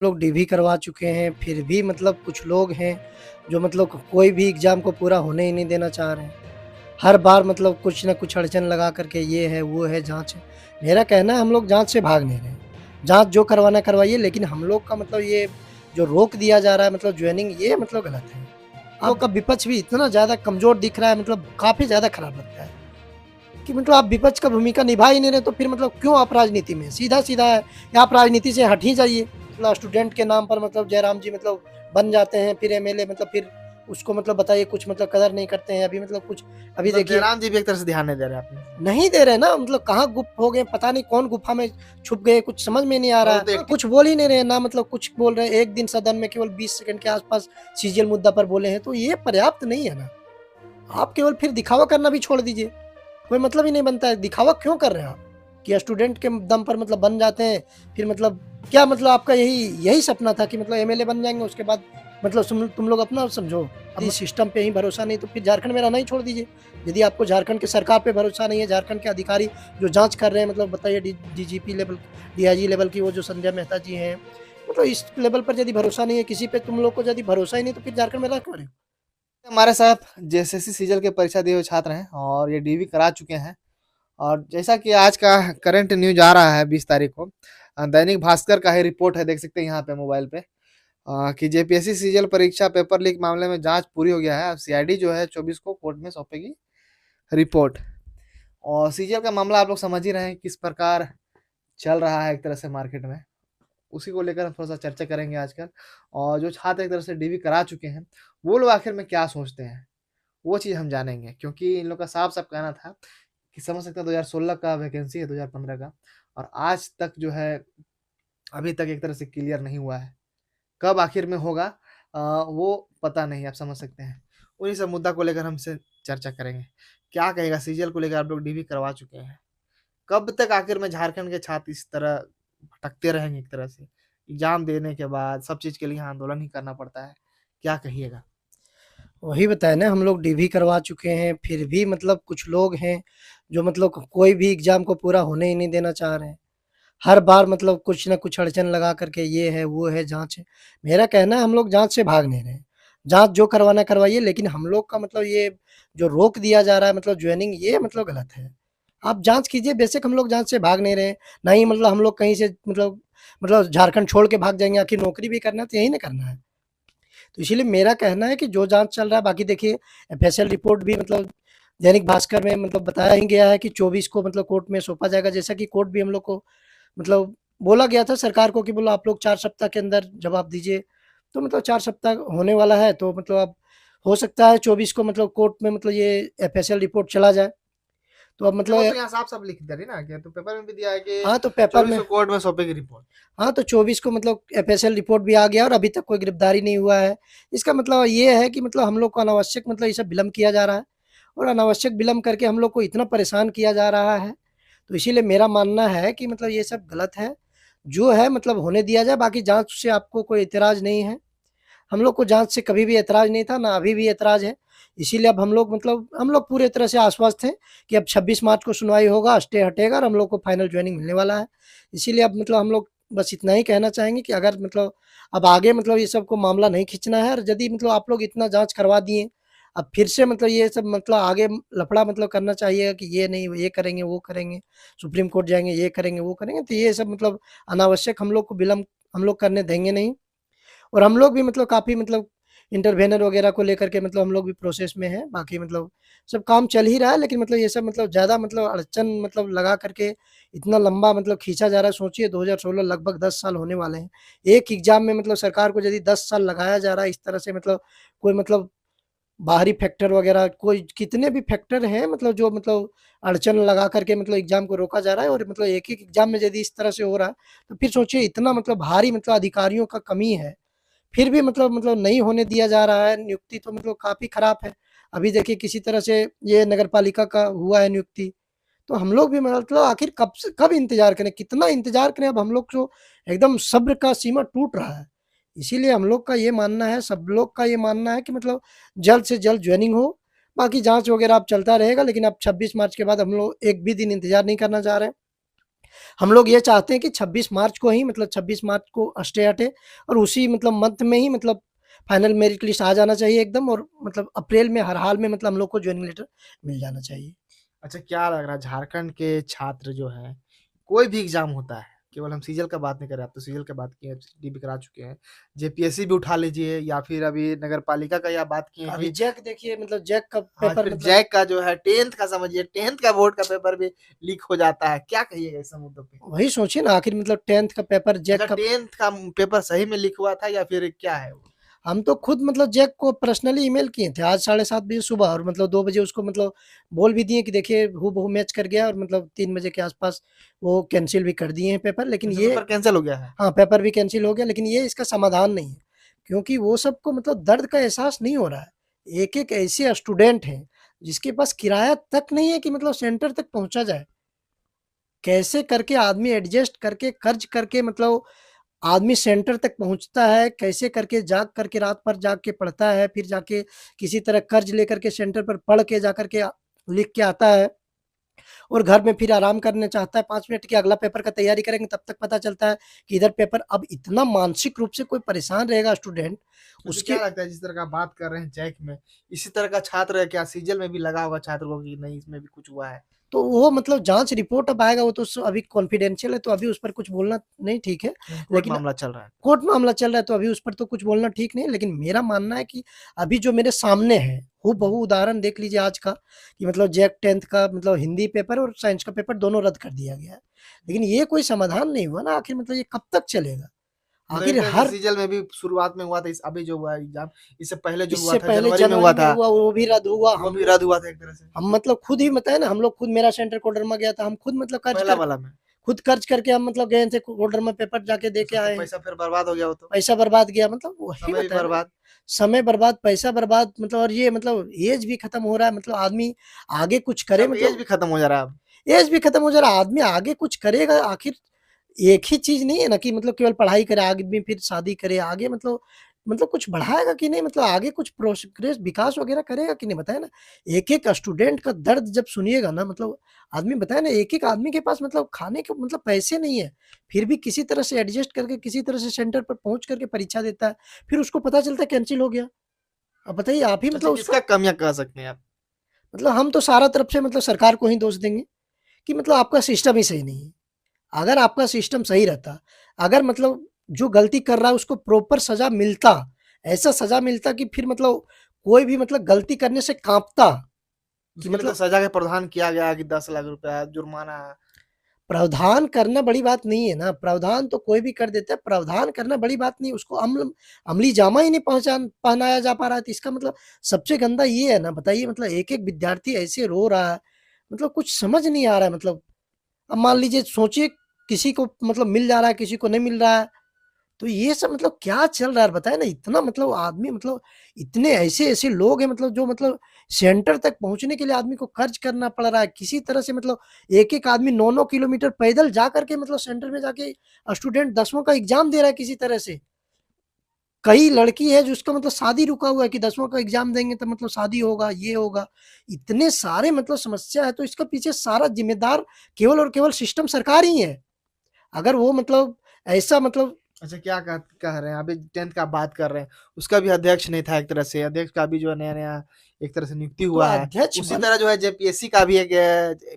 लोग डीवी करवा चुके हैं, फिर भी मतलब कुछ लोग हैं, जो मतलब कोई भी एग्ज़ाम को पूरा होने ही नहीं देना चाह रहे हैं। हर बार मतलब कुछ न कुछ अड़चन लगा कर के ये है, वो है, जाँच है। मेरा कहना है हम लोग जाँच से भाग नहीं रहे हैं। जाँच जो करवाना करवाइए, लेकिन हम लोग का मतलब ये जो रोक दिया जा रहा है मतलब जॉइनिंग, ये मतलब गलत है। आप लोग का विपक्ष भी इतना ज़्यादा कमज़ोर दिख रहा है, मतलब काफ़ी ज़्यादा खराब लगता है कि मतलब आप विपक्ष का भूमिका निभा ही नहीं रहे, तो फिर मतलब क्यों आप राजनीति में? सीधा-सीधा है या आप राजनीति से हट ही जाइए। मतलब स्टूडेंट के नाम पर मतलब जयराम जी मतलब बन जाते हैं, फिर एमएलए, मतलब फिर उसको मतलब बताइए कुछ मतलब कदर नहीं करते हैं। अभी मतलब कुछ अभी मतलब देखिए जयराम जी भी एक तरह से ध्यान नहीं दे रहे आपने। नहीं दे रहे ना, मतलब कहाँ गुप्त हो गए, पता नहीं कौन गुफ़ा में छुप गए, कुछ समझ में नहीं आ रहा और वो है। तो एक्टिव कुछ बोल ही नहीं रहे ना, मतलब कुछ बोल रहे हैं। एक दिन सदन में केवल 20 सेकंड के आसपास सीजीएल मुद्दा पर बोले हैं, तो ये पर्याप्त नहीं है ना। आप केवल फिर दिखावा करना भी छोड़ दीजिए। कोई मतलब ही नहीं बनता है, दिखावा क्यों कर रहे हैं आप? कि स्टूडेंट के दम पर मतलब बन जाते हैं, फिर मतलब क्या मतलब आपका यही यही सपना था कि मतलब एमएलए बन जाएँगे, उसके बाद मतलब तुम लोग अपना समझो। यदि सिस्टम पे ही भरोसा नहीं, तो फिर झारखंड में रहना ही छोड़ दीजिए। यदि आपको झारखंड की सरकार पे भरोसा नहीं है, झारखंड के अधिकारी जो जाँच कर रहे हैं, मतलब बताइए डीजीपी लेवल, डीआईजी लेवल की वो जो संजय मेहता जी हैं, मतलब इस लेवल पर यदि भरोसा नहीं है किसी पे, तुम लोग को यदि भरोसा ही नहीं, तो फिर झारखंड में रह क्यों रहे हो? हमारे साथ जेएसएससी सीजल की परीक्षा दिए हुए छात्र हैं और ये डीवी करा चुके हैं। और जैसा कि आज का करंट न्यूज आ रहा है 20 तारीख को, दैनिक भास्कर का ही रिपोर्ट है, देख सकते हैं यहाँ पे मोबाइल पे, कि जेपीएससी सीजल परीक्षा पेपर लीक मामले में जांच पूरी हो गया है। अब सीआईडी जो है 24 को कोर्ट में सौंपेगी रिपोर्ट। और सीजल का मामला आप लोग समझ ही रहे हैं किस प्रकार चल रहा है एक तरह से मार्केट में। उसी को लेकर हम थोड़ा सा चर्चा करेंगे आजकल। और जो छात्र एक तरह से डीवी करा चुके हैं, वो लोग आखिर में क्या सोचते हैं, वो चीज़ हम जानेंगे। क्योंकि इन लोग का साफ-साफ कहना था कि समझ सकते हैं 2016 का वैकेंसी है, 2015 का, और आज तक जो है अभी तक एक तरह से क्लियर नहीं हुआ है। कब आखिर में होगा वो पता नहीं, आप समझ सकते हैं। उन्हीं सब मुद्दा को लेकर हमसे चर्चा करेंगे। क्या कहेगा सीजीएल को लेकर, आप लोग डीवी करवा चुके हैं। कब तक आखिर में झारखंड के छात्र इस तरह भटकते रहेंगे एक तरह से? एग्ज़ाम देने के बाद सब चीज़ के लिए आंदोलन ही करना पड़ता है। क्या कहिएगा? वही बताया ना, हम लोग डीवी करवा चुके हैं, फिर भी मतलब कुछ लोग हैं, जो मतलब कोई भी एग्ज़ाम को पूरा होने ही नहीं देना चाह रहे हैं। हर बार मतलब कुछ न कुछ अड़चन लगा कर के ये है, वो है, जाँच है। मेरा कहना है हम लोग जाँच से भाग नहीं रहे हैं। जाँच जो करवाना करवाइए, लेकिन हम लोग का मतलब ये जो रोक दिया जा रहा है मतलब जॉइनिंग, ये मतलब गलत है। आप जाँच कीजिए, बेशक हम लोग जाँच से भाग नहीं रहे हैं। ना ही मतलब हम लोग कहीं से मतलब झारखंड छोड़ के भाग जाएँगे, आखिर नौकरी भी करना है तो यहीं ना करना है। तो इसीलिए मेरा कहना है कि जो जाँच चल रहा है, बाकी देखिए एफएसएल रिपोर्ट भी मतलब दैनिक भास्कर में मतलब बताया ही गया है कि 24 को मतलब कोर्ट में सौंपा जाएगा। जैसा कि कोर्ट भी हम लोग को मतलब बोला गया था सरकार को कि बोला आप लोग 4 सप्ताह के अंदर जवाब दीजिए। तो मतलब 4 सप्ताह होने वाला है, तो मतलब अब हो सकता है 24 को मतलब कोर्ट में मतलब ये एफएसएल रिपोर्ट चला जाए। तो अब नहीं, वो मतलब तो यहाँ साफ-साफ लिख दिया ना, कि तो पेपर में भी दिया है कि हाँ, तो पेपर 24 में को कोर्ट में सौंपेगी रिपोर्ट। हाँ, तो 24 को मतलब एफएसएल रिपोर्ट भी आ गया और अभी तक कोई गिरफ्तारी नहीं हुआ है। इसका मतलब ये है कि मतलब हम लोग को अनावश्यक मतलब ये सब विलंब किया जा रहा है और अनावश्यक विलंब करके हम लोग को इतना परेशान किया जा रहा है। तो इसीलिए मेरा मानना है कि मतलब ये सब गलत है। जो है मतलब होने दिया जाए, बाकी जाँच से आपको कोई ऐतराज़ नहीं है। हम लोग को जाँच से कभी भी ऐतराज़ नहीं था, ना अभी भी ऐतराज़ है। इसीलिए अब हम लोग पूरे तरह से आश्वस्त हैं कि अब 26 मार्च को सुनवाई होगा, स्टे हटेगा और हम लोग को फाइनल जॉइनिंग मिलने वाला है। इसीलिए अब मतलब हम लोग बस इतना ही कहना चाहेंगे कि अगर मतलब अब आगे मतलब ये सब को मामला नहीं खींचना है, और यदि मतलब आप लोग इतना जाँच करवा दिए, अब फिर से मतलब ये सब मतलब आगे लफड़ा मतलब करना चाहिए कि ये नहीं, ये करेंगे, वो करेंगे, सुप्रीम कोर्ट जाएँगे, ये करेंगे, वो करेंगे, तो ये सब मतलब अनावश्यक हम लोग को विलंब हम लोग करने देंगे नहीं। और हम लोग भी मतलब काफ़ी मतलब इंटरवेनर वगैरह को लेकर के मतलब हम लोग भी प्रोसेस में हैं। बाकी मतलब सब काम चल ही रहा है, लेकिन मतलब ये सब मतलब ज़्यादा मतलब अड़चन मतलब लगा करके इतना लंबा मतलब खींचा जा रहा है। सोचिए 2016 लगभग 10 साल होने वाले हैं। एक एग्ज़ाम में मतलब सरकार को यदि 10 साल लगाया जा रहा है इस तरह से, मतलब कोई मतलब बाहरी फैक्टर वगैरह कोई कितने भी फैक्टर हैं मतलब जो मतलब अड़चन लगा करके मतलब एग्ज़ाम को रोका जा रहा है, और मतलब एक-एक एग्ज़ाम में यदि इस तरह से हो रहा है, तो फिर सोचिए इतना मतलब भारी मतलब अधिकारियों का कमी है। फिर भी मतलब नहीं होने दिया जा रहा है, नियुक्ति तो मतलब काफ़ी खराब है। अभी देखिए किसी तरह से ये नगर पालिका का हुआ है नियुक्ति, तो हम लोग भी मतलब आखिर कब इंतज़ार करें, कितना इंतज़ार करें, अब हम लोग को एकदम सब्र का सीमा टूट रहा है। इसीलिए हम लोग का ये मानना है, सब लोग का ये मानना है कि मतलब जल्द से जल्द जॉइनिंग हो, बाकी जाँच वगैरह अब चलता रहेगा, लेकिन अब 26 मार्च के बाद हम लोग एक भी दिन इंतज़ार नहीं करना चाह रहे हैं। हम लोग ये चाहते हैं कि 26 मार्च को ही मतलब 26 मार्च को स्टे हटे और उसी मतलब मंथ में ही मतलब फाइनल मेरिट लिस्ट आ जाना चाहिए एकदम और मतलब अप्रैल में हर हाल में मतलब हम लोग को जॉइनिंग लेटर मिल जाना चाहिए। अच्छा, क्या लग रहा है झारखंड के छात्र जो हैं, कोई भी एग्ज़ाम होता है, केवल हम सीजीएल का बात नहीं कर रहे, आप तो सीजीएल की बात किए, डी भी करा चुके हैं। जेपीएससी भी उठा लीजिए या फिर अभी नगर पालिका का या बात किए अभी कि जैक देखिए मतलब जैक का हाँ, पेपर फिर मतलब जैक का जो है 10th का समझिए, 10th का बोर्ड का पेपर भी लीक हो जाता है। क्या कहिएगा इस मुद्दों पे? वही सोचिए ना आखिर मतलब 10th का पेपर अच्छा, जैक का 10th का पेपर सही में लीक हुआ था या फिर क्या है वो? हम तो खुद मतलब जैक को पर्सनली ईमेल किए थे आज 7:30 बजे सुबह और मतलब 2 बजे उसको मतलब बोल भी दिए कि देखिए हूबहू मैच कर गया और मतलब 3 बजे के आसपास वो कैंसिल भी कर दिए हैं पेपर लेकिन अच्छा, ये पेपर कैंसल हो गया है? हाँ, पेपर भी कैंसिल हो गया लेकिन ये इसका समाधान नहीं है, क्योंकि वो सबको मतलब दर्द का एहसास नहीं हो रहा है। एक-एक ऐसे स्टूडेंट हैं, जिसके पास किराया तक नहीं है कि मतलब सेंटर तक पहुँचा जाए। कैसे करके आदमी एडजस्ट करके, कर्ज करके मतलब आदमी सेंटर तक पहुँचता है, कैसे करके जाग करके रात भर जाग के पढ़ता है, फिर जाके किसी तरह कर्ज लेकर के सेंटर पर पढ़ के जाकर के लिख के आता है। और घर में फिर आराम करने चाहता है 5 मिनट की अगला पेपर का तैयारी करेंगे तब तक पता चलता है कि इधर पेपर अब इतना मानसिक रूप से कोई परेशान रहेगा स्टूडेंट मुझे उसके क्या लगता है जिस तरह का बात कर रहे हैं जैक में, इसी तरह का छात्र क्या सीजीएल में भी लगा होगा छात्र को कि नहीं इसमें भी कुछ हुआ है? तो वो मतलब जाँच रिपोर्ट अब आएगा वो तो अभी कॉन्फिडेंशियल है तो अभी उस पर कुछ बोलना नहीं ठीक है। कोर्ट लेकिन मामला चल रहा है। कोर्ट मामला चल रहा है तो अभी उस पर तो कुछ बोलना ठीक नहीं है, लेकिन मेरा मानना है कि अभी जो मेरे सामने है, हूबहू उदाहरण देख लीजिए आज का कि मतलब जैक 10th का मतलब हिंदी पेपर और साइंस का पेपर दोनों रद्द कर दिया गया है। लेकिन ये कोई समाधान नहीं हुआ ना आखिर मतलब ये कब तक चलेगा? मतलब एक आखिर तरह से हर सीजीएल में भी शुरुआत में हुआ था इस अभी जो हुआ है एग्ज़ाम, इससे पहले जो हुआ इससे था पहले जनवरी में हुआ जनवरी में था, हुआ वो भी रद्द हुआ। वो भी रद्द हुआ था एक तरह से, हम मतलब खुद ही बताए ना हम लोग खुद मेरा सेंटर कोडरमा गया था, हम खुद मतलब पहला वाला में। खुद कर्ज करके हम मतलब गए थे कोडरमा पेपर जाके दे तो के सब तो आए हैं। पैसा फिर बर्बाद हो गया वो तो, पैसा बर्बाद गया मतलब वही समय भी बताया ना, बर्बाद। समय बर्बाद, पैसा बर्बाद मतलब और ये मतलब ऐज भी खत्म हो रहा है मतलब आदमी आगे कुछ अच्छा, करे अब एज मतलब भी खत्म हो जा रहा है अब। ऐज भी खत्म हो जा रहा है, आदमी आगे कुछ करेगा आखिर एक ही चीज़ नहीं है ना कि मतलब केवल पढ़ाई करे, आदमी फिर शादी करे, आगे मतलब कुछ बढ़ाएगा कि नहीं मतलब आगे कुछ प्रोग्रेस विकास वगैरह करेगा कि नहीं बताए ना। एक-एक स्टूडेंट का दर्द जब सुनिएगा ना मतलब आदमी बताए ना एक-एक आदमी के पास मतलब खाने के मतलब पैसे नहीं है, फिर भी किसी तरह से एडजस्ट करके किसी तरह से सेंटर पर पहुँच करके परीक्षा देता है, फिर उसको पता चलता है कैंसल हो गया। अब बताइए आप ही अच्छा, मतलब किसका उसका कमियाँ कह सकते हैं आप? मतलब हम तो सारा तरफ से मतलब सरकार को ही दोष देंगे कि मतलब आपका सिस्टम ही सही नहीं है। अगर आपका सिस्टम सही रहता, अगर मतलब जो गलती कर रहा है उसको प्रॉपर सज़ा मिलता, ऐसा सज़ा मिलता कि फिर मतलब कोई भी मतलब गलती करने से काँपता कि उसके लिए तो मतलब सज़ा का प्रावधान किया गया है कि 10 लाख रुपया जुर्माना। प्रावधान करना बड़ी बात नहीं है ना, प्रावधान तो कोई भी कर देता है, प्रावधान करना बड़ी बात नहीं, उसको अमली जामा ही नहीं पहनाया जा पा रहा है, तो इसका मतलब सबसे गंदा ये है ना, बताइए मतलब एक-एक विद्यार्थी ऐसे रो रहा है, मतलब कुछ समझ नहीं आ रहा है मतलब। अब मान लीजिए सोचिए किसी को मतलब मिल जा रहा है, किसी को नहीं मिल रहा है, तो ये सब मतलब क्या चल रहा है बताएँ ना इतना मतलब आदमी मतलब इतने ऐसे-ऐसे लोग हैं मतलब जो मतलब सेंटर तक पहुँचने के लिए आदमी को कर्ज करना पड़ रहा है। किसी तरह से मतलब एक-एक आदमी 9-9 किलोमीटर पैदल जा कर के मतलब सेंटर में जाके स्टूडेंट 10वीं का एग्ज़ाम दे रहा है किसी तरह से। कई लड़की है जिसका मतलब शादी रुका हुआ है कि 10वीं का एग्ज़ाम देंगे तो मतलब शादी होगा, ये होगा। इतने सारे मतलब समस्या है तो इसका पीछे सारा ज़िम्मेदार केवल और केवल सिस्टम सरकार ही है। अगर वो मतलब ऐसा मतलब अच्छा, क्या कह रहे हैं? अभी 10th का बात कर रहे हैं, उसका भी अध्यक्ष नहीं था एक तरह से, अध्यक्ष का भी जो है नया-नया एक तरह से नियुक्ति तो हुआ है। अध्यक्ष उसी बन तरह जो है जेपीएससी का भी एक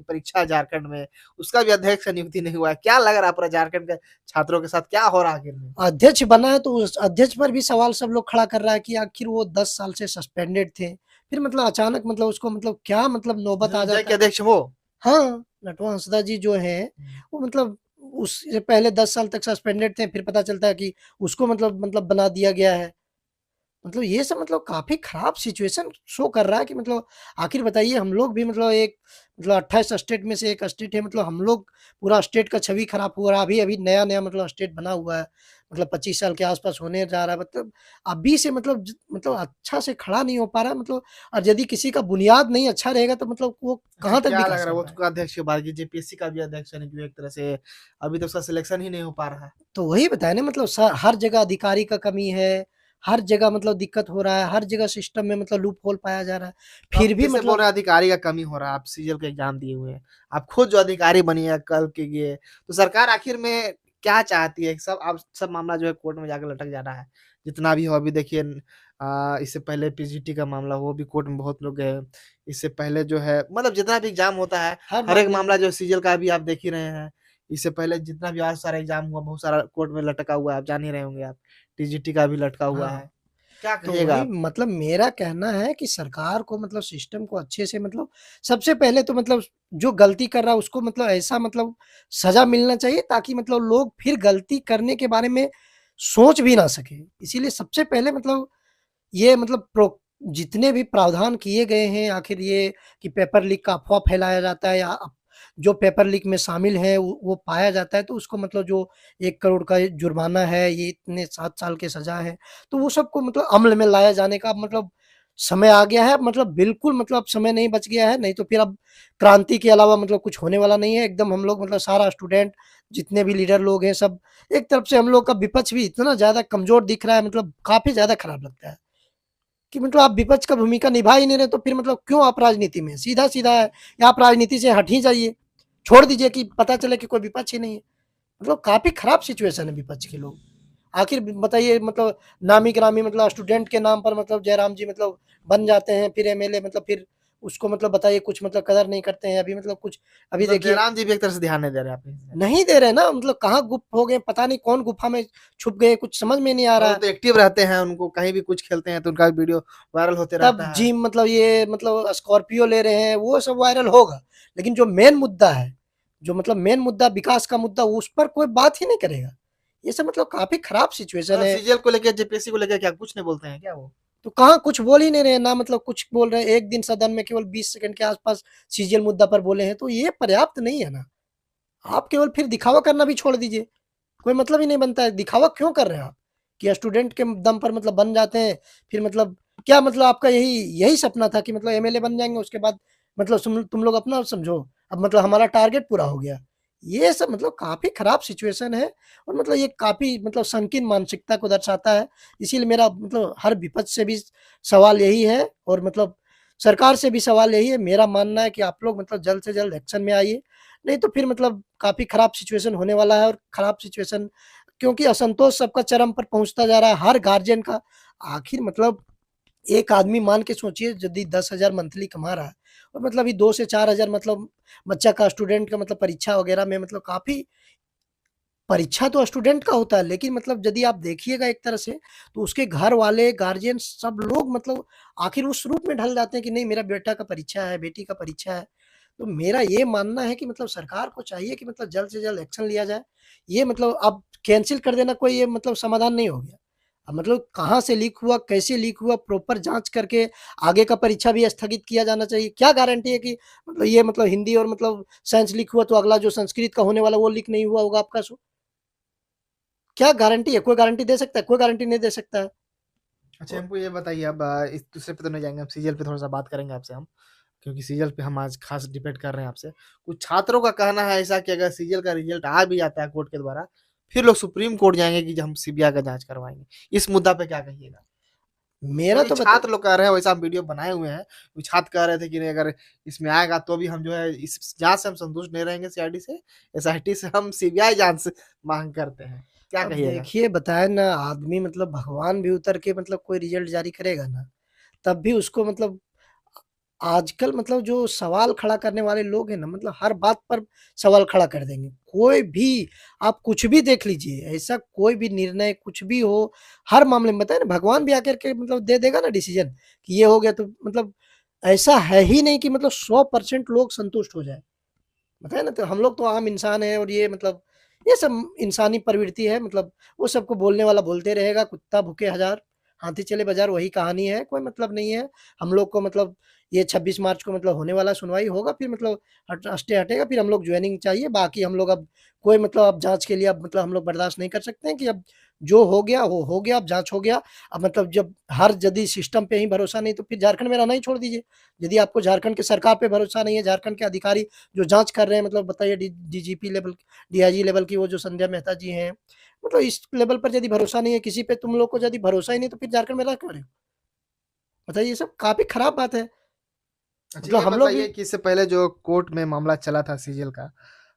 परीक्षा झारखंड में, उसका भी अध्यक्ष का नियुक्ति नहीं हुआ है। क्या लग रहा है पूरा झारखंड के छात्रों के साथ क्या हो रहा है आखिर में? अध्यक्ष बना है तो उस अध्यक्ष पर भी सवाल सब लोग खड़ा कर रहा है कि आखिर वो 10 साल से सस्पेंडेड थे। फिर मतलब अचानक मतलब उसको मतलब क्या मतलब नौबत अच्छा, आ तो जय जाता के है। अध्यक्ष वो? हाँ, नटवर हंसदा जी जो हैं, हुँ। वो मतलब उससे पहले 10 साल तक सस्पेंडेड थे, फिर पता चलता है कि उसको मतलब बना दिया गया है। मतलब ये सब मतलब काफ़ी खराब सिचुएशन शो कर रहा है कि मतलब आखिर बताइए हम लोग भी मतलब एक मतलब 28 स्टेट में से एक स्टेट है मतलब हम लोग पूरा स्टेट का छवि खराब हो रहा है अभी-अभी नया-नया मतलब स्टेट बना हुआ है। मतलब 25 साल के आस-पास होने जा रहा है मतलब अभी से मतलब अच्छा से खड़ा नहीं हो पा रहा है मतलब और यदि किसी का बुनियाद नहीं अच्छा रहेगा तो मतलब वो अच्छा, कहाँ तक क्या लग विकास रहा है कर वो तो पाएगा। अध्यक्ष की बात की जेपीएससी का भी अध्यक्ष है एक तरह से, अभी तो उसका सिलेक्शन ही नहीं हो पा रहा है। तो वही बताया ना मतलब हर जगह अधिकारी का कमी है, हर जगह मतलब दिक्कत हो रहा है, हर जगह सिस्टम में मतलब लूप होल पाया जा रहा है। तो फिर आप भी फिर से बोल मतलब रहे हैं अधिकारी का कमी हो रहा है, आप सीजीएल का एग्जाम दिए हुए हैं, आप खुद जो अधिकारी बनी है कल के ये, तो सरकार आखिर में क्या चाहती है? सब अब सब मामला जो है कोर्ट में जाकर लटक जा रहा है, जितना भी हो। अभी देखिए इससे पहले पीजीटी का मामला वो भी कोर्ट में बहुत लोग गए। इससे पहले जो है मतलब जितना भी एग्जाम होता है, हर हर एक मामले मामला में जो सीजीएल का भी आप देख ही रहे हैं। इससे पहले जितना भी आज सारा एग्जाम हुआ, बहुत सारा कोर्ट में लटका हुआ है, आप जान ही रहे होंगे आप। टीजीटी का भी लटका हुआ है। हाँ। क्या तो कहिएगा वही आप? मतलब मेरा कहना है कि सरकार को मतलब सिस्टम को अच्छे से मतलब सबसे पहले तो मतलब जो गलती कर रहा है उसको मतलब ऐसा मतलब सजा मिलना चाहिए ताकि मतलब लोग फिर गलती करने के बारे में सोच भी ना सके। इसीलिए सबसे पहले मतलब ये मतलब जितने भी प्रावधान किए गए हैं आखिर ये कि पेपर लीक का अफवाह फैलाया जाता है या जो पेपर लीक में शामिल है वो पाया जाता है तो उसको मतलब जो 1 करोड़ का जुर्माना है, ये इतने 7 साल की सजा है, तो वो सबको मतलब अमल में लाया जाने का मतलब समय आ गया है। मतलब बिल्कुल मतलब समय नहीं बच गया है, नहीं तो फिर अब क्रांति के अलावा मतलब कुछ होने वाला नहीं है। एकदम हम लोग मतलब सारा स्टूडेंट जितने भी लीडर लोग हैं सब एक तरफ से हम लोग का विपक्ष भी इतना ज़्यादा कमज़ोर दिख रहा है, मतलब काफ़ी ज़्यादा खराब लगता है। कि मतलब आप विपक्ष का भूमिका निभा ही नहीं रहे तो फिर मतलब क्यों आप राजनीति में? सीधा-सीधा है या आप राजनीति से हट ही जाइए। छोड़ दीजिए कि पता चले कि कोई विपक्ष ही नहीं है। मतलब काफ़ी खराब सिचुएशन है विपक्ष के लोग। आखिर बताइए मतलब नामी-गिरामी मतलब स्टूडेंट के नाम पर मतलब जयराम जी मतलब बन जाते हैं, फिर एमएलए मतलब फिर उसको मतलब बताइए कुछ मतलब कदर नहीं करते हैं। अभी मतलब कुछ अभी मतलब देखिए जयराम जी भी एक तरह से ध्यान नहीं दे रहे हैं आपके हिसाब से। नहीं दे रहे ना मतलब कहाँ गुप्त हो गए, पता नहीं कौन गुफ़ा में छुप गए, कुछ समझ में नहीं आ और रहा वो है। तो एक्टिव रहते हैं, उनको कहीं भी कुछ खेलते हैं तो उनका वीडियो वायरल होते तब रहता है। जिम मतलब ये मतलब स्कॉर्पियो ले रहे हैं, वो सब वायरल होगा। लेकिन जो मेन मुद्दा है, जो मतलब मेन मुद्दा विकास का मुद्दा उस पर कोई बात ही नहीं करेगा। ये सब मतलब काफ़ी खराब सिचुएशन मतलब है। सीजीएल को लेके, जेपीएससी को लेके क्या कुछ नहीं बोलते हैं क्या वो? तो कहाँ कुछ बोल ही नहीं रहे हैं, ना मतलब कुछ बोल रहे हैं। एक दिन सदन में केवल 20 सेकंड के आसपास सीजीएल मुद्दा पर बोले हैं, तो ये पर्याप्त नहीं है ना। आप केवल फिर दिखावा करना भी छोड़ दीजिए। कोई मतलब ही नहीं बनता है। दिखावा क्यों कर रहे हैं आप? कि स्टूडेंट के दम पर मतलब बन जाते हैं, फिर मतलब क्या मतलब आपका यही यही सपना था कि मतलब एमएलए बन जाएँगे, उसके बाद मतलब तुम लोग अपना समझो, अब मतलब हमारा टारगेट पूरा हो गया। ये सब मतलब काफ़ी खराब सिचुएशन है और मतलब ये काफ़ी मतलब संकीर्ण मानसिकता को दर्शाता है। इसीलिए मेरा मतलब हर विपक्ष से भी सवाल यही है और मतलब सरकार से भी सवाल यही है, मेरा मानना है कि आप लोग मतलब जल्द से जल्द एक्शन में आइए। नहीं तो फिर मतलब काफ़ी खराब सिचुएशन होने वाला है और खराब सिचुएशन क्योंकि असंतोष सबका चरम पर पहुँचता जा रहा है, हर गार्जियन का। आखिर मतलब एक आदमी मान के सोचिए यदि 10,000 मंथली कमा रहा है और मतलब ये 2 से 4,000 मतलब बच्चा का स्टूडेंट का मतलब परीक्षा वगैरह में मतलब काफ़ी परीक्षा तो स्टूडेंट का होता है, लेकिन मतलब यदि आप देखिएगा एक तरह से, तो उसके घर वाले, गार्जियन सब लोग मतलब आखिर उस रूप में ढल जाते हैं कि नहीं मेरा बेटा का परीक्षा है, बेटी का परीक्षा है। तो मेरा ये मानना है कि मतलब सरकार को चाहिए कि मतलब जल्द से जल्द एक्शन लिया जाए। ये मतलब अब कैंसल कर देना कोई ये मतलब समाधान नहीं हो गया। अब मतलब कहाँ से लीक हुआ, कैसे लीक हुआ, प्रॉपर जाँच करके आगे का परीक्षा भी स्थगित किया जाना चाहिए। क्या गारंटी है कि मतलब ये मतलब हिंदी और मतलब साइंस लीक हुआ तो अगला जो संस्कृत का होने वाला वो लीक नहीं हुआ होगा आपका क्या गारंटी है? कोई गारंटी दे सकता है? कोई गारंटी नहीं दे सकता है। अच्छा और हमको ये बताइए, अब इस दूसरे पे तो नहीं जाएँगे, हम सीजीएल पे थोड़ा-सा बात करेंगे आपसे हम, क्योंकि सीजीएल पे हम आज खास डिबेट कर रहे हैं आपसे। कुछ छात्रों का कहना है ऐसा कि अगर सीजीएल का रिजल्ट आ भी जाता है कोर्ट के द्वारा, फिर लोग सुप्रीम कोर्ट जाएँगे कि हम सीबीआई का जाँच करवाएँगे। इस मुद्दा पे क्या कहिएगा? मेरा क्योंकि तो बता छात्र लोग कह रहे हैं, वैसा हम वीडियो बनाए हुए हैं। वो छात्र कह रहे थे कि नहीं, अगर इसमें आएगा तो भी हम जो है इस जाँच से हम संतुष्ट नहीं रहेंगे सीआईडी से, एसआईटी से हम सीबीआई जाँच से माँग करते हैं। क्या अब कहिएगा? देखिए बताया ना आदमी मतलब भगवान भी उतर के मतलब कोई रिज़ल्ट जारी करेगा ना, तब भी उसको मतलब आजकल मतलब जो सवाल खड़ा करने वाले लोग हैं ना मतलब हर बात पर सवाल खड़ा कर देंगे। कोई भी आप कुछ भी देख लीजिए, ऐसा कोई भी निर्णय कुछ भी हो, हर मामले में बताया ना भगवान भी आकर के मतलब दे देगा ना डिसीज़न कि ये हो गया तो मतलब ऐसा है ही नहीं कि मतलब 100% लोग संतुष्ट हो जाएँ। बताया ना तो हम लोग तो आम इंसान हैं और ये मतलब ये सब इंसानी प्रवृत्ति है मतलब वो सबको बोलने वाला बोलते रहेगा, कुत्ता भूके हज़ार, हाथी चले बाज़ार वही कहानी है, कोई मतलब नहीं है। हम लोग को मतलब ये 26 मार्च को मतलब होने वाला सुनवाई होगा, फिर मतलब स्टे हटेगा, फिर हम लोग ज्वाइनिंग चाहिए। बाकी हम लोग अब कोई मतलब अब जाँच के लिए अब मतलब हम लोग बर्दाश्त नहीं कर सकते हैं कि अब जो हो गया वो हो गया, अब जाँच हो गया। अब मतलब जब हर यदि सिस्टम पे ही भरोसा नहीं तो फिर झारखंड में रहना ही छोड़ दीजिए। यदि आपको झारखंड की सरकार पे भरोसा नहीं है, झारखंड के अधिकारी जो जाँच कर रहे हैं, मतलब बताइए डीजीपी लेवल, डीआईजी लेवल की वो जो संजय मेहता जी हैं, मतलब इस लेवल पर यदि भरोसा नहीं है किसी पे, तुम लोग को यदि भरोसा ही नहीं तो फिर झारखंड में रह क्यों रहे हो? बताइए, ये सब काफ़ी खराब बात है। अच्छा, मतलब ये हम लोग भी बताइए कि इससे पहले जो कोर्ट में मामला चला था सीजीएल का,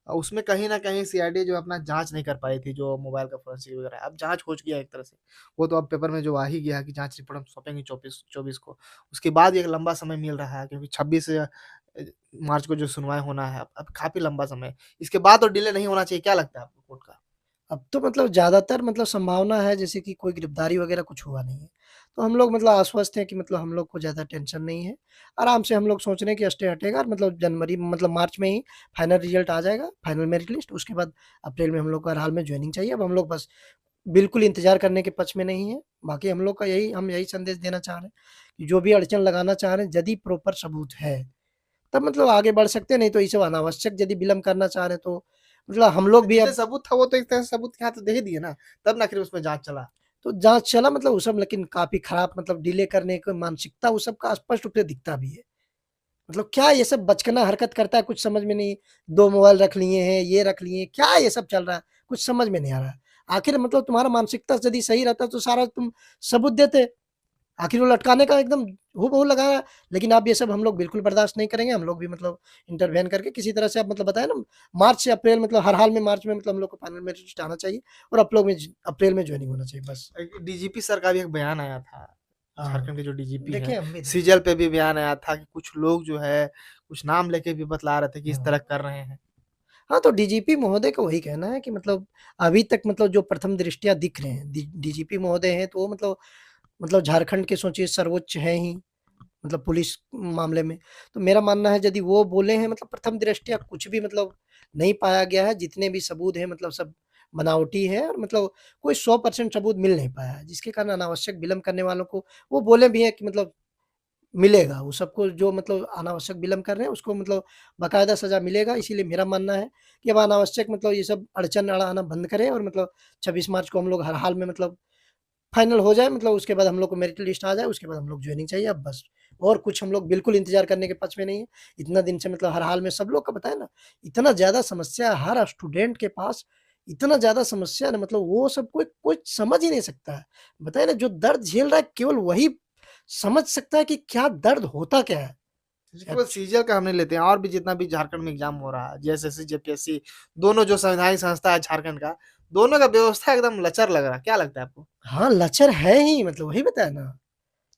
उसमें कहीं न कहीं सीआईडी जो अपना जाँच नहीं कर पाई थी, जो मोबाइल का फोरेंसिक वगैरह है। अब जाँच हो चुकी है एक तरह से। वो तो अब पेपर में जो आ ही गया है कि जाँच रिपोर्ट हम सौंपेंगे 24 को। उसके बाद एक लंबा समय मिल रहा है क्योंकि 26 मार्च को जो सुनवाई होना है, अब काफ़ी लंबा समय। इसके बाद तो डिले नहीं होना चाहिए, क्या लगता है आपको कोर्ट का? अब तो मतलब ज़्यादातर मतलब संभावना है जैसे कि कोई गिरफ्तारी वगैरह कुछ हुआ नहीं है। तो हम लोग मतलब आश्वस्त हैं कि मतलब हम लोग को ज़्यादा टेंशन नहीं है। आराम से हम लोग सोच रहे हैं कि स्टे हटेगा और मतलब जनवरी मतलब मार्च में ही फाइनल रिज़ल्ट आ जाएगा, फाइनल मेरिट लिस्ट। उसके बाद अप्रैल में हम लोग को हर हाल में जॉइनिंग चाहिए। अब हम लोग बस बिल्कुल इंतज़ार करने के पक्ष में नहीं हैं। बाकी हम लोग का यही संदेश देना चाह रहे हैं कि जो भी अड़चन लगाना चाह रहे हैं, यदि प्रॉपर सबूत है, तब मतलब आगे बढ़ सकते हैं, नहीं तो ये सब अनावश्यक यदि विलंब करना चाह रहे हैं तो मतलब हम लोग भी जितने अब सबूत था वो तो एक तरह से सबूत के हाथ दे ही दिए ना, तब ना आखिर उसमें जाँच चला। तो जाँच चला मतलब वो सब, लेकिन काफ़ी खराब मतलब डिले करने की मानसिकता वो सब का स्पष्ट रूप से दिखता भी है। मतलब क्या ये सब बचकाना हरकत करता है, कुछ समझ में नहीं। 2 मोबाइल रख लिए हैं, ये रख लिए हैं, क्या ये सब चल रहा है? कुछ समझ में नहीं आ रहा है। आखिर मतलब तुम्हारा मानसिकता यदि सही रहता तो सारा तुम सबूत देते। आखिर वो लटकाने का एकदम हूबहू लगा है। लेकिन अब ये सब हम लोग बिल्कुल बर्दाश्त नहीं करेंगे। हम लोग भी मतलब इंटरवेन करके किसी तरह से, अब मतलब बताया ना, मार्च से अप्रैल मतलब हर हाल में मार्च में मतलब हम लोग को फाइनल मेरिट लिस्ट आना चाहिए और आप लोग में अप्रैल में जॉइनिंग होना चाहिए बस। डीजीपी सर का भी एक बयान आया था, हाँ, झारखंड के जो डीजीपी हैं, देखे हम भी देखे। सीजल पे भी बयान आया था कि कुछ लोग जो है, कुछ नाम लेके भी बतला रहे थे कि इस हाँ। तरह कर रहे हैं। हाँ, तो डीजीपी महोदय का वही कहना है कि मतलब अभी तक मतलब जो प्रथम दृष्टया दिख रहे हैं, डीजीपी महोदय हैं तो वो मतलब झारखंड के सोचिए सर्वोच्च हैं ही, मतलब पुलिस मामले में। तो मेरा मानना है यदि वो बोले हैं मतलब प्रथम दृष्टया कुछ भी मतलब नहीं पाया गया है, जितने भी सबूत हैं मतलब सब बनावटी है और मतलब कोई 100% सबूत मिल नहीं पाया है, जिसके कारण अनावश्यक विलंब करने वालों को वो बोले भी हैं कि मतलब मिलेगा, वो सबको जो मतलब अनावश्यक विलंब कर रहे हैं उसको मतलब बाकायदा सज़ा मिलेगा। इसीलिए मेरा मानना है कि अब अनावश्यक मतलब ये सब अड़चन अड़ाना बंद करें और मतलब 26 मार्च को हम लोग हर हाल में मतलब फाइनल हो जाए, मतलब उसके बाद हम लोग को मेरिट लिस्ट आ जाए, उसके बाद हम लोग जॉइनिंग चाहिए अब बस। और कुछ हम लोग बिल्कुल इंतज़ार करने के पक्ष में नहीं है। इतना दिन से मतलब हर हाल में सब लोग का पता है ना, इतना ज़्यादा समस्या है हर स्टूडेंट के पास, इतना ज़्यादा समस्या है ना, मतलब वो सब कोई कोई समझ ही नहीं सकता है। बताइए ना, जो दर्द झेल रहा है केवल वही समझ सकता है कि क्या दर्द होता क्या है। केवल सीजल का हम नहीं लेते हैं, और भी जितना भी झारखंड में एग्जाम हो रहा है, जेएसएससी, जेपीएससी, दोनों जो संवैधानिक संस्था है झारखंड का, दोनों का व्यवस्था एकदम लचर लग रहा है। क्या लगता है आपको? हाँ, लचर है ही, मतलब वही बताया ना।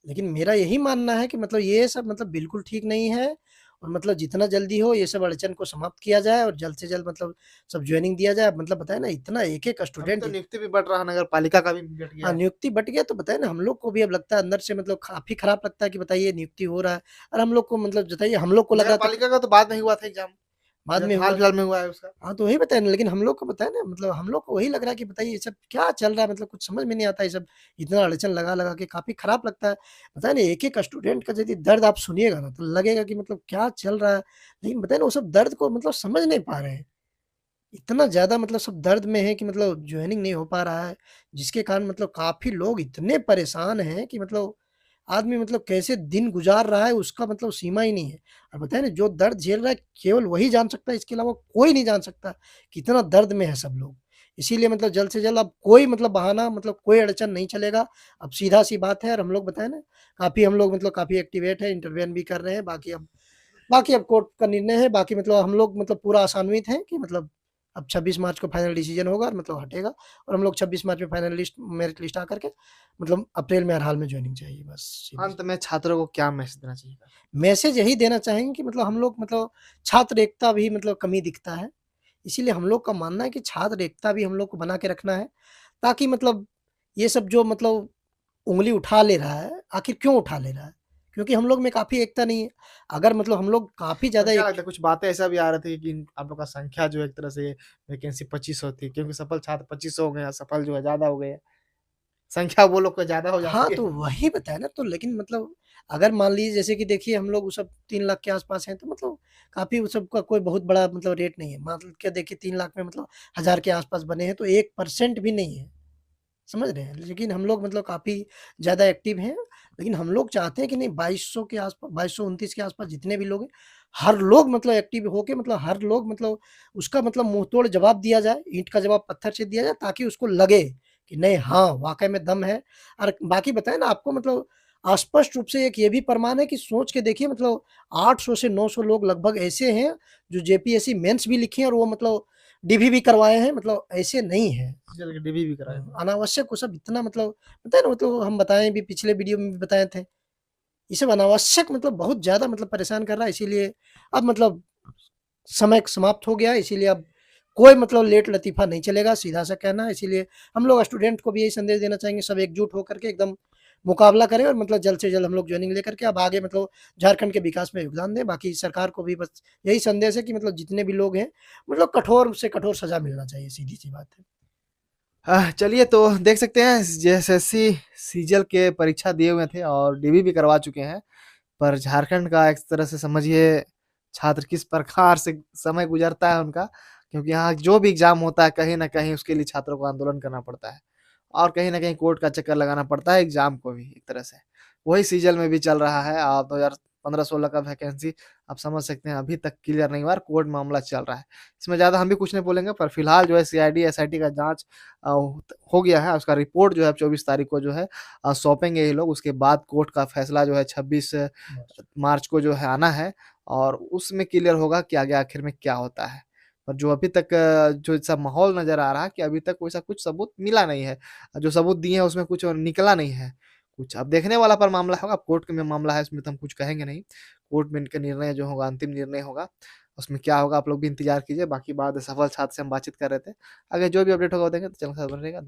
लेकिन मेरा यही मानना है कि मतलब ये सब मतलब बिल्कुल ठीक नहीं है और मतलब जितना जल्दी हो ये सब अड़चन को समाप्त किया जाए और जल्द से जल्द मतलब सब जॉइनिंग दिया जाए। मतलब बताए ना, इतना एक-एक अभी तो स्टूडेंट। नियुक्ति भी बढ़ रहा है, नगर पालिका का भी घट गया हाँ, है। नियुक्ति बँट गया तो बताए ना, हम लोग को भी अब लगता है अंदर से मतलब काफ़ी खराब लगता है कि बताइए नियुक्ति हो रहा है और हम लोग को मतलब बताइए, हम लोग को लग नगर रहा था कि पालिका का तो बाद में ही हुआ था एग्जाम, बाद में हाल हुआ। फिलहाल में हुआ है उसका। हाँ, तो वही बताया ना, लेकिन हम लोग को बताया ना, मतलब हम लोग को वही लग रहा है कि बताइए ये सब क्या चल रहा है, मतलब कुछ समझ में नहीं आता ये सब, इतना अड़चन लगा-लगा के काफ़ी खराब लगता है। बताए ना, एक-एक स्टूडेंट का यदि दर्द आप सुनिएगा ना, तो लगेगा कि मतलब क्या चल रहा है, लेकिन बताए ना वो सब दर्द को मतलब समझ नहीं पा रहे हैं। इतना ज़्यादा मतलब सब दर्द में है कि मतलब जॉइनिंग नहीं हो पा रहा है, जिसके कारण मतलब काफ़ी लोग इतने परेशान हैं कि मतलब आदमी मतलब कैसे दिन गुज़ार रहा है उसका मतलब सीमा ही नहीं है। और बताए ना, जो दर्द झेल रहा है केवल वही जान सकता है, इसके अलावा कोई नहीं जान सकता कितना दर्द में है सब लोग। इसीलिए मतलब जल्द से जल्द अब कोई मतलब बहाना मतलब कोई अड़चन नहीं चलेगा। अब सीधा-सी बात है और हम लोग बताए ना, काफ़ी हम लोग मतलब काफ़ी एक्टिवेट हैं, इंटरवेन भी कर रहे हैं। बाकी अब कोर्ट का निर्णय है। बाकी मतलब हम लोग मतलब पूरा आशान्वित हैं कि मतलब अब 26 मार्च को फाइनल डिसीजन होगा और मतलब हटेगा और हम लोग 26 मार्च में फाइनल लिस्ट मेरिट लिस्ट आकर के मतलब अप्रैल में हर हाल में जॉइनिंग चाहिए बस, सीधी-सी। अंत में छात्रों को क्या मैसेज देना चाहिए? मैसेज यही देना चाहेंगे कि मतलब हम लोग मतलब छात्र एकता भी मतलब कमी दिखता है। इसीलिए हम लोग का मानना है कि छात्र एकता भी हम लोग को बना के रखना है, ताकि मतलब ये सब जो मतलब उँगली उठा ले रहा है, आखिर क्यों उठा ले रहा है? क्योंकि हम लोग में काफ़ी एकता नहीं है। अगर मतलब हम लोग काफ़ी और ज़्यादा क्या एक लगता है, कुछ बातें ऐसा भी आ रही थी कि आप लोग का संख्या जो है एक तरह से वैकेंसी 2500 थी, क्योंकि सफल छात्र 2500 हो गए हैं, असफल जो है ज़्यादा हो गए हैं। संख्या वो लोग को ज़्यादा हो हाँ, जाती है। तो वही बताया ना, तो लेकिन मतलब अगर मान लीजिए जैसे कि देखिए हम लोग वो सब 3 लाख के आस-पास हैं, तो मतलब काफ़ी वो सब का कोई बहुत बड़ा मतलब रेट नहीं है। मान के देखिए 3 लाख में मतलब 1000 के आस-पास बने हैं, तो 1% भी नहीं है। समझ रहे हैं? लेकिन हम लोग मतलब काफ़ी ज़्यादा एक्टिव हैं, लेकिन हम लोग चाहते हैं कि नहीं 2200 के आस-पास 2229 के आस-पास जितने भी लोग हैं, हर लोग मतलब एक्टिव होके मतलब हर लोग मतलब उसका मतलब मुँहतोड़ जवाब दिया जाए, ईंट का जवाब पत्थर से दिया जाए ताकि उसको लगे कि नहीं हाँ, वाक़ई में दम है। और बाकी बताएँ ना आपको मतलब स्पष्ट रूप से एक ये भी प्रमाण है कि सोच के देखिए मतलब 800 से 900 लोग लगभग ऐसे हैं, जो जेपीएससी मेंस भी लिखे हैं और वो मतलब डीवी भी करवाए हैं, मतलब ऐसे नहीं है। सीजल के डीवी भी कराए थे। अनावश्यक वो सब इतना मतलब पता है ना मतलब हम बताए भी पिछले वीडियो में भी बताए थे। ये सब अनावश्यक मतलब बहुत ज़्यादा मतलब परेशान कर रहा है इसीलिए अब मतलब समय समाप्त हो गया है इसीलिए अब कोई मतलब लेट लतीफ़ा नहीं चलेगा, सीधा-सा कहना है इसीलिए हम लोग स्टूडेंट को भी यही संदेश देना चाहेंगे सब एकजुट होकर के एकदम मुकाबला करें और मतलब जल्द से जल्द हम लोग जॉइनिंग लेकर के अब आगे मतलब झारखंड के विकास में योगदान दें। बाकी सरकार को भी बस यही संदेश है कि मतलब जितने भी लोग हैं मतलब कठोर से कठोर सज़ा मिलना चाहिए, सीधी-सी बात है। चलिए तो देख सकते हैं जेएसएससी सीजल के परीक्षा दिए हुए थे और डीवी भी करवा चुके हैं। पर झारखंड का एक तरह से समझिए छात्र किस प्रकार से समय गुजरता है उनका, क्योंकि यहाँ जो भी एग्जाम होता है कहीं न कहीं उसके लिए छात्रों को आंदोलन करना पड़ता है और कहीं न कहीं कोर्ट का चक्कर लगाना पड़ता है एग्जाम को भी एक तरह से। वही सीजल में भी चल रहा है 2015-16 का वैकेंसी आप समझ सकते हैं अभी तक क्लियर नहीं हुआ है, कोर्ट मामला चल रहा है। इसमें ज़्यादा हम भी कुछ नहीं बोलेंगे पर फिलहाल जो है सीआईडी, एसआईटी का जाँच हो गया है, उसका रिपोर्ट जो है 24 तारीख को जो है सौंपेंगे ये लोग। उसके बाद कोर्ट का फैसला जो है 26 मार्च को जो है आना है और उसमें क्लियर होगा कि आगे आखिर में क्या होता है। पर जो अभी तक जो ऐसा माहौल नज़र आ रहा है कि अभी तक वैसा कुछ सबूत मिला नहीं है। जो सबूत दिए हैं उसमें कुछ निकला नहीं है कुछ। अब देखने वाला पर मामला होगा, अब कोर्ट में मामला है इसमें तो हम कुछ कहेंगे नहीं। कोर्ट में इनका निर्णय जो होगा अंतिम निर्णय होगा, उसमें क्या होगा आप लोग भी इंतज़ार कीजिए। बाकी बात सफल छात्र से हम बातचीत कर रहे थे। आगे जो भी अपडेट होगा वो देंगे, तो चैनल के साथ बने रहिएगा।